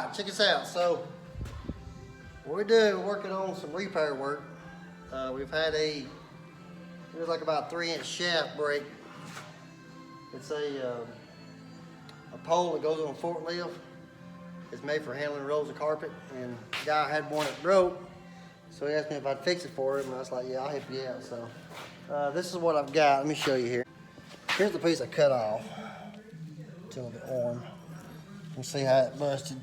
Alright, check this out. So, what we're working on some repair work. We've had there's like about a 3-inch shaft break. It's a pole that goes on a forklift. It's made for handling rolls of carpet, and the guy had one that broke, so he asked me if I'd fix it for him, and I was like, yeah, I'll help you out. So, this is what I've got. Let me show you here. Here's the piece I cut off till the arm. You can see how it busted.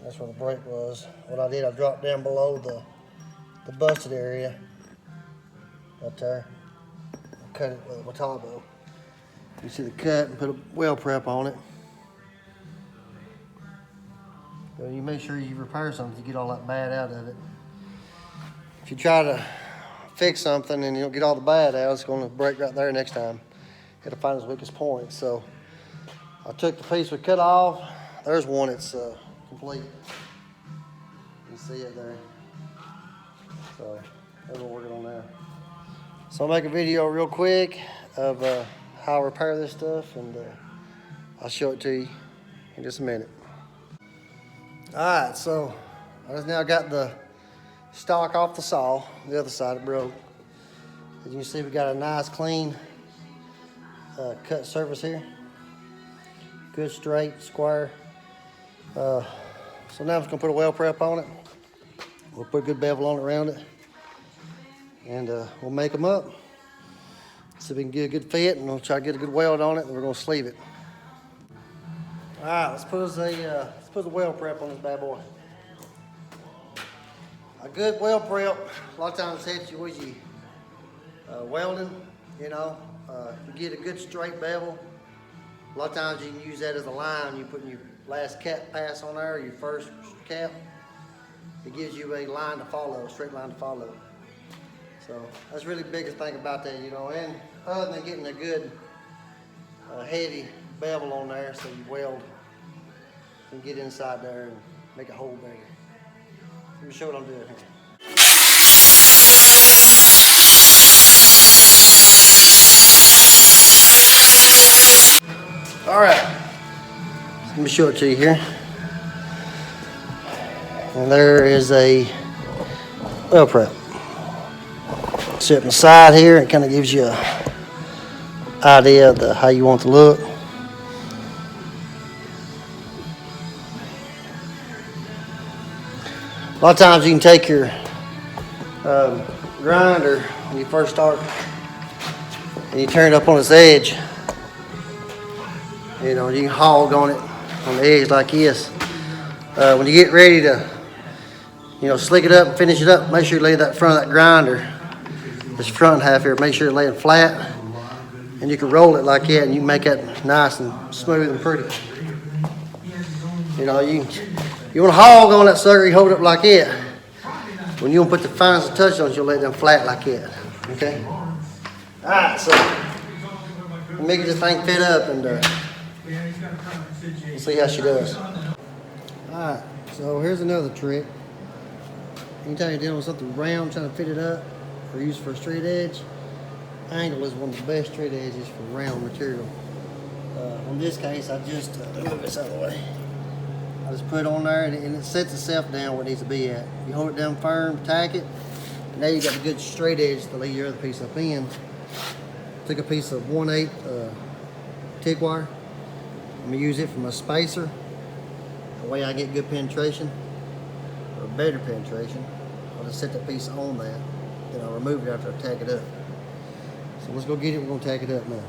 That's where the break was. What I did, I dropped down below the busted area, right there. I cut it with a Watabo. You see the cut and put a weld prep on it. So you make sure you repair something to get all that bad out of it. If you try to fix something and you don't get all the bad out, it's going to break right there next time. It'll find its weakest point. So I took the piece we cut off. There's one that's complete. You see it there. So that's what we're working on now. So I'll make a video real quick of how I repair this stuff, and I'll show it to you in just a minute. Alright, so I just now got the stock off the saw. The other side it broke. As you can see, we got a nice clean cut surface here. Good straight square. So now I'm just gonna put a weld prep on it. We'll put a good bevel on it around it, and we'll make them up. See if we can get a good fit, and we'll try to get a good weld on it, and we're gonna sleeve it. All right, let's put the weld prep on this bad boy. A good weld prep, a lot of times helps you with your welding. You know, if you get a good straight bevel, a lot of times you can use that as a line. You put your last cap pass on there, your first cap. It gives you a line to follow, a straight line to follow. So that's really the biggest thing about that, you know. And other than getting a good heavy bevel on there, so you weld and get inside there and make a hole bigger. Let me show what I'm doing here. All right, let me show it to you here. And there is a weld prep. Sit on the side here. It kind of gives you an idea of how you want to look. A lot of times you can take your grinder when you first start and you turn it up on its edge. You know, you can hog on it on the edge like this. When you get ready to, you know, slick it up and finish it up, make sure you lay that front of that grinder, this front half here, make sure you lay it flat, and you can roll it like that, and you can make that nice and smooth and pretty. You know, you want to hog on that sucker, you hold it up like that. When you want to put the finest touch on it, you'll lay them flat like that. Okay? Alright, so make this thing fit up, and we'll see how she does. Alright, so here's another trick. Anytime you're dealing with something round, trying to fit it up or use it for a straight edge, angle is one of the best straight edges for round material. In this case, I just move this out of the way. I just put it on there, and it sets itself down where it needs to be at. You hold it down firm, tack it, and now you got a good straight edge to lay your other piece up in. Took a piece of 1/8 TIG wire. I'm gonna use it for my spacer. The way I get good penetration, or better penetration, I'll just set that piece on that, then I'll remove it after I tack it up. So let's go get it, we're gonna tack it up now.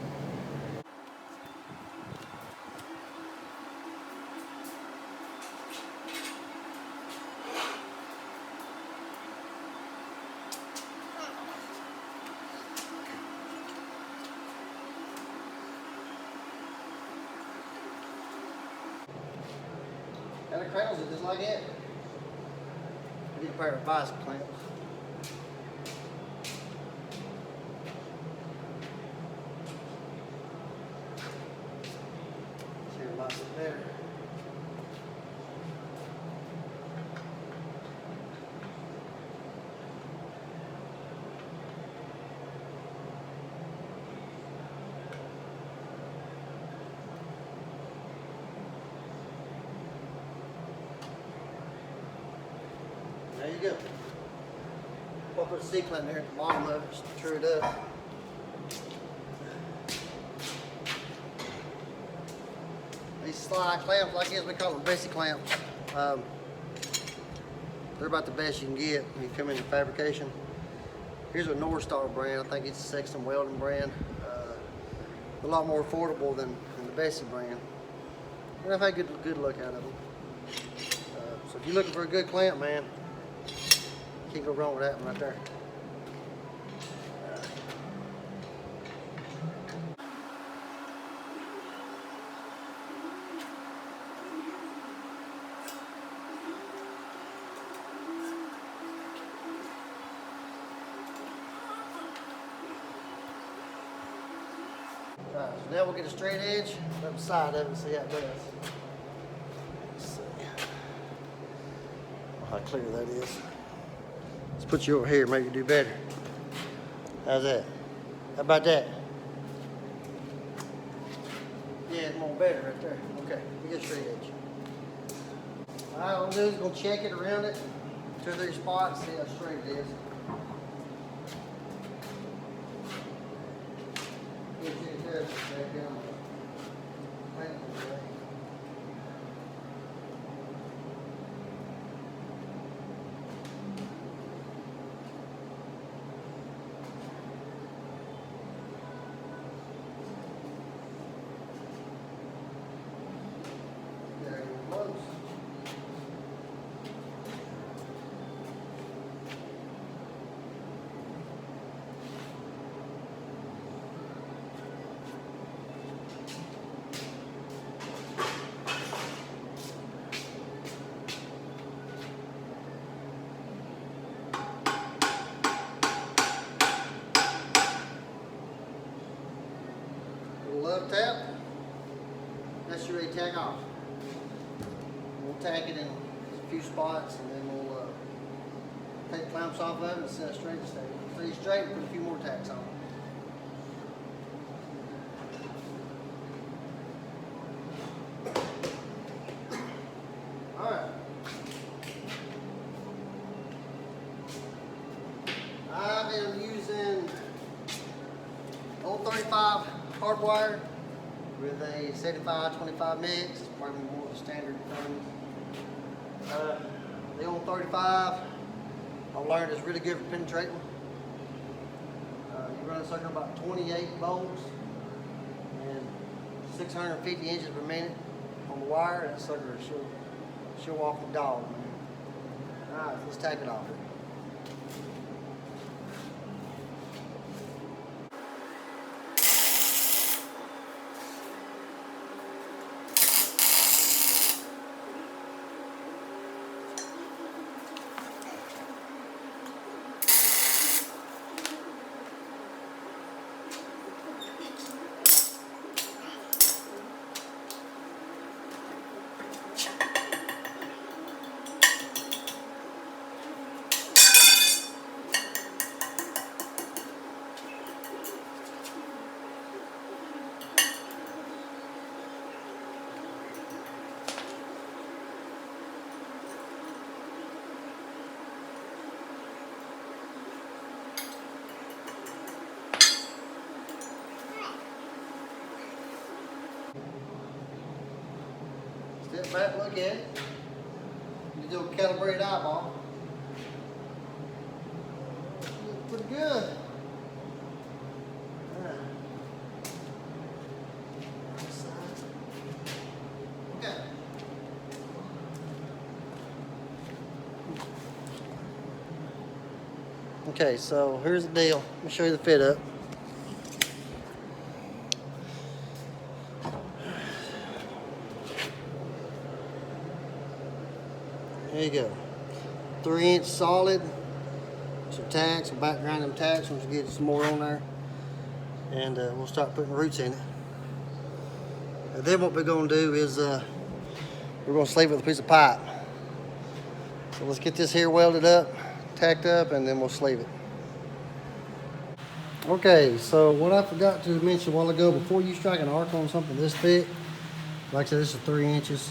And it cradles it just like that. I need a pair of vice clamps. See it locks it there. go. I'll put a C-clamp there at the bottom of it just to true it up. These slide clamps like this, we call them Bessie clamps. They're about the best you can get when you come into fabrication. Here's a North Star brand. I think it's a Sexton Welding brand. A lot more affordable than the Bessie brand. And I've had good look out of them. So if you're looking for a good clamp, man, can't go wrong with that one right there. Alright, so now we'll get a straight edge up the side of it and see how it does. Let's see how clear that is. Let's put you over here, maybe do better. How's that? How about that? Yeah, it's more better right there. Okay, we get a straight edge. Alright, what we'll do is we'll check it around it, 2 or 3 spots, see how straight it is. Back down. There it goes. Love tap, that's your ready to tack off. We'll tack it in a few spots and then we'll take the clamps off of it and set it straight to stay. Stay straight and put a few more tacks on. Alright. I am using old 35 hardwire with a 75-25 mix. It's probably more of the standard thing. The old 35, I learned is really good for penetrating. You run a sucker about 28 bolts and 650 inches per minute on the wire. That sucker she'll walk the dog, man. All right, let's tack it off. Step back, look at it. You do a calibrated eyeball. Looks pretty good. Okay. Okay, so here's the deal. Let me show you the fit up. There you go. 3-inch solid. Some tacks, some back grinding tacks once you get some more on there. And we'll start putting roots in it. And then what we're going to do is we're going to sleeve it with a piece of pipe. So let's get this here welded up, tacked up, and then we'll sleeve it. Okay, so what I forgot to mention a while ago, before you strike an arc on something this thick, like I said, this is 3 inches,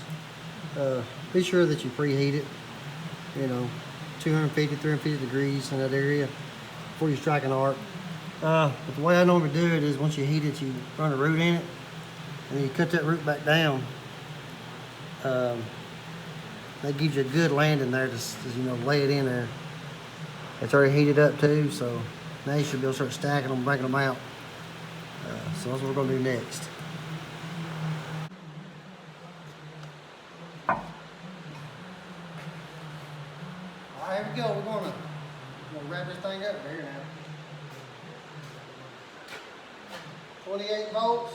be sure that you preheat it, you know, 250, 350 degrees in that area before you strike an arc. But the way I normally do it is once you heat it, you run a root in it, and then you cut that root back down. That gives you a good landing there to you know, lay it in there. It's already heated up too, so now you should be able to start stacking them, breaking them out. So that's what we're going to do next. All right, here we go. We're going to wrap this thing up here now. 28 volts,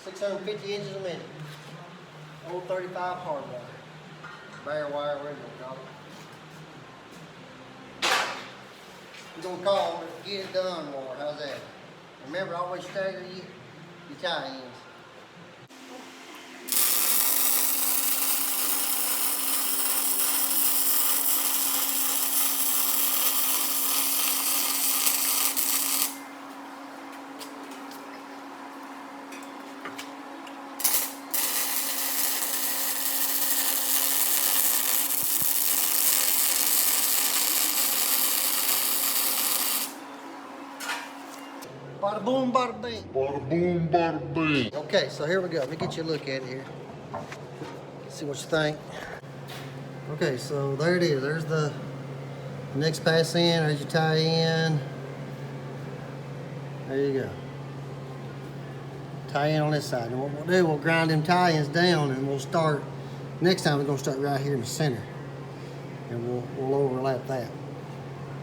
650 inches a minute. Old 35 hard wire. Bare wire, whatever you call it. We're going to call it, get it done more. How's that? Remember, always stagger your tie-ins. Bada boom, bada bing. Bada boom, bada bing. Okay, so here we go. Let me get you a look at it here. See what you think. Okay, so there it is. There's the next pass in. There's your tie in. There you go. Tie in on this side. And what we'll do, we'll grind them tie-ins down, and we'll start. Next time we're gonna start right here in the center, and we'll overlap that.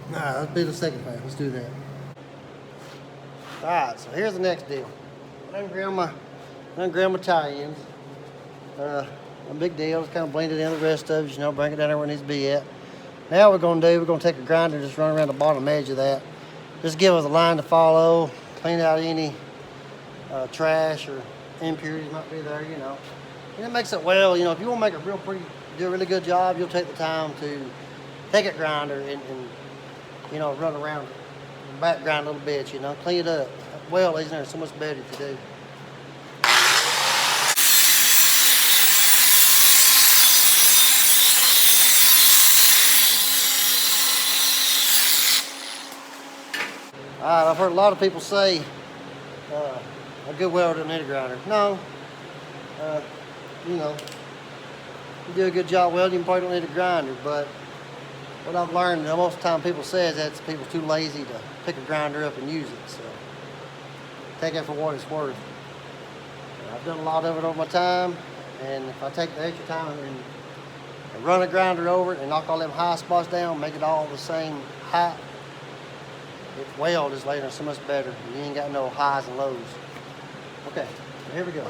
All right, let's do the second pass. Let's do that. All right, so here's the next deal. I done ground my tie-ins. No big deal, it's kind of blended in the rest of it, you know, bring it down there where it needs to be at. Now what we're gonna take a grinder and just run around the bottom edge of that. Just give us a line to follow, clean out any trash or impurities might be there, you know. And it makes it well, you know, if you wanna make it do a really good job, you'll take the time to take a grinder and you know, run around it. Background a little bit, you know, clean it up. Well, isn't there so much better if you do? All right, I've heard a lot of people say a good welder doesn't need a grinder. No, you know, you do a good job welding, you probably don't need a grinder, but what I've learned, most of the time people say is that people too lazy to pick a grinder up and use it. So take it for what it's worth. I've done a lot of it over my time, and if I take the extra time and run a grinder over it and knock all them high spots down, make it all the same height, it weld is later so much better. You ain't got no highs and lows. Okay, so here we go.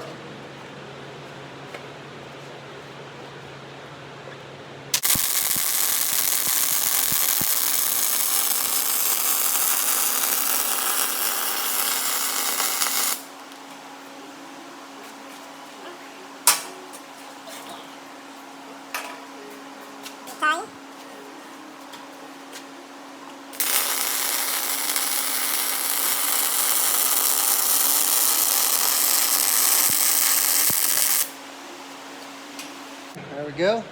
There we go.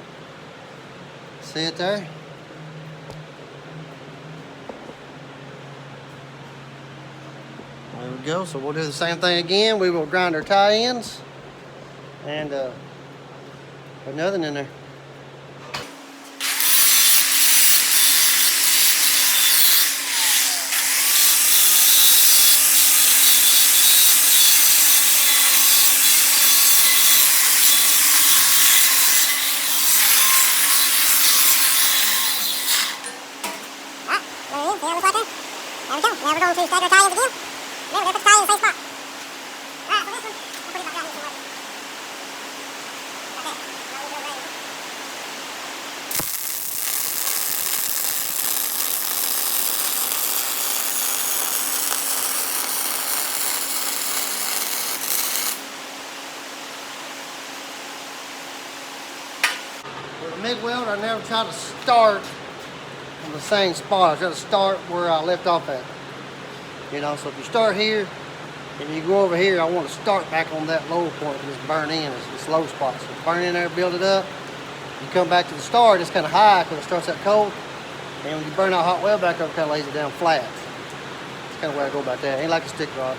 See it there? There we go. So we'll do the same thing again. We will grind our tie-ins and put nothing in there. Now we're going to stagger tie-ins again. Then we're going to put the tie in the same spot. Alright, so this one, we'll put it back down here. Okay, now we'll do it right. With a MIG weld, I never try to start in the same spot. I try to start where I left off at. You know, so if you start here and you go over here, I want to start back on that low point and just burn in. It's low spot. So burn in there, build it up. You come back to the start, it's kind of high because it starts out cold. And when you burn that hot weld back up, it kind of lays it down flat. That's kind of the way I go about that. Ain't like a stick rod.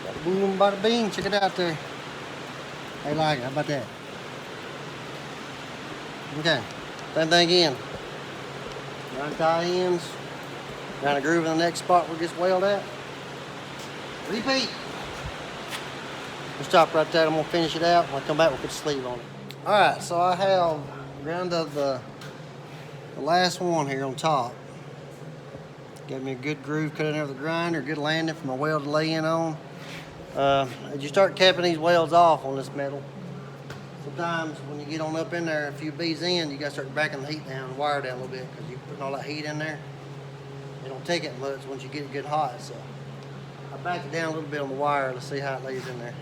Bada boom, bada bing. Check it out there. I like it. How about that? Okay. Same thing again. 9 tie ends. Down a groove in the next spot where it gets welded at. Repeat. We'll stop right there. I'm gonna finish it out. When I come back, we'll put the sleeve on it. All right, so I have ground up the last one here on top. Got me a good groove cut in there with the grinder, good landing for my weld to lay in on. As you start capping these welds off on this metal, sometimes when you get on up in there a few beads in, you gotta start backing the heat down, the wire down a little bit, because you're putting all that heat in there. It don't take it much once you get it good hot. So I backed it down a little bit on the wire to see how it lays in there.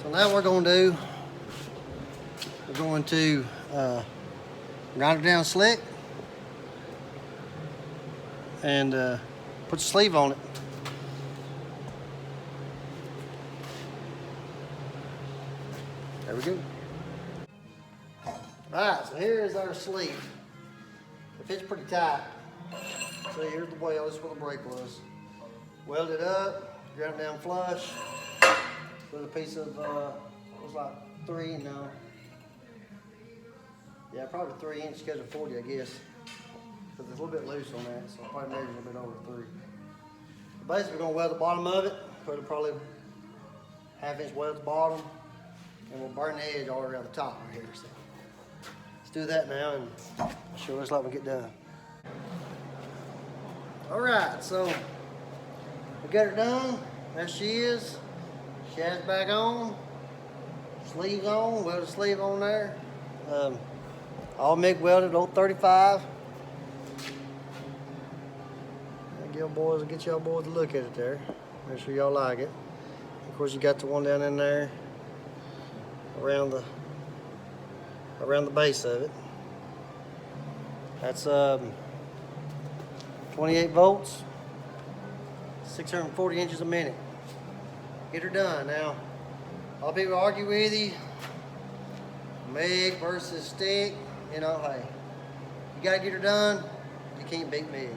So now we're going to grind it down slick and put the sleeve on it. There we go. Alright, so here is our sleeve. It fits pretty tight. So here's the weld, this is where the brake was. Weld it up, ground it down flush. With a piece of, it was like 3, no. Yeah, probably 3 inch schedule 40, I guess. Because it's a little bit loose on that, so I'll probably measure a little bit over 3. But basically, we're going to weld the bottom of it, put it probably 1/2 inch weld at the bottom, and we'll burn the edge all around the top right here. So let's do that now, and I'll show us like we get done. Alright, so we got her done. There she is. Shad's back on, sleeves on, weld the sleeve on there. All MIG welded, old 35. Get y'all boys to look at it there. Make sure y'all like it. Of course, you got the one down in there around the base of it. That's 28 volts, 640 inches a minute. Get her done. Now, a lot of people argue with you, MIG versus stick. You know, hey, you gotta get her done. You can't beat MIG.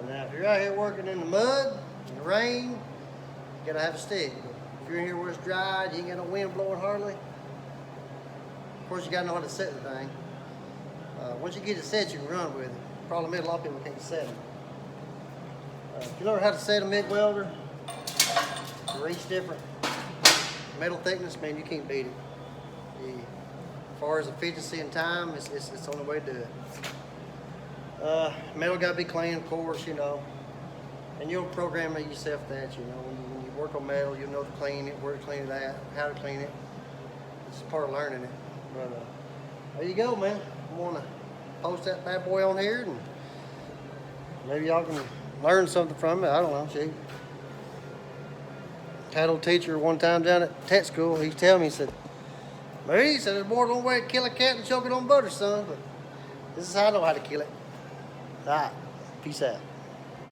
Now, if you're out here working in the mud, in the rain, you gotta have a stick. If you're in here where it's dry, you ain't got no wind blowing hardly. Of course, you gotta know how to set the thing. Once you get it set, you can run with it. Problem is, a lot of people can't set them. If you learn how to set a MIG welder, for each different metal thickness, man, you can't beat it. As far as efficiency and time, it's the only way to do it. Metal got to be clean, of course, you know. And you'll program it yourself that, you know. When you work on metal, you'll know to clean it, where to clean it at, how to clean it. It's part of learning it. But there you go, man. I want to post that bad boy on here, and maybe y'all can learn something from it. I don't know, shoot. Had a teacher one time down at tech school. He telling me, he said, "Man," he said, "there's more than one way to kill a cat and choke it on butter, son. But this is how I know how to kill it." All right, peace out.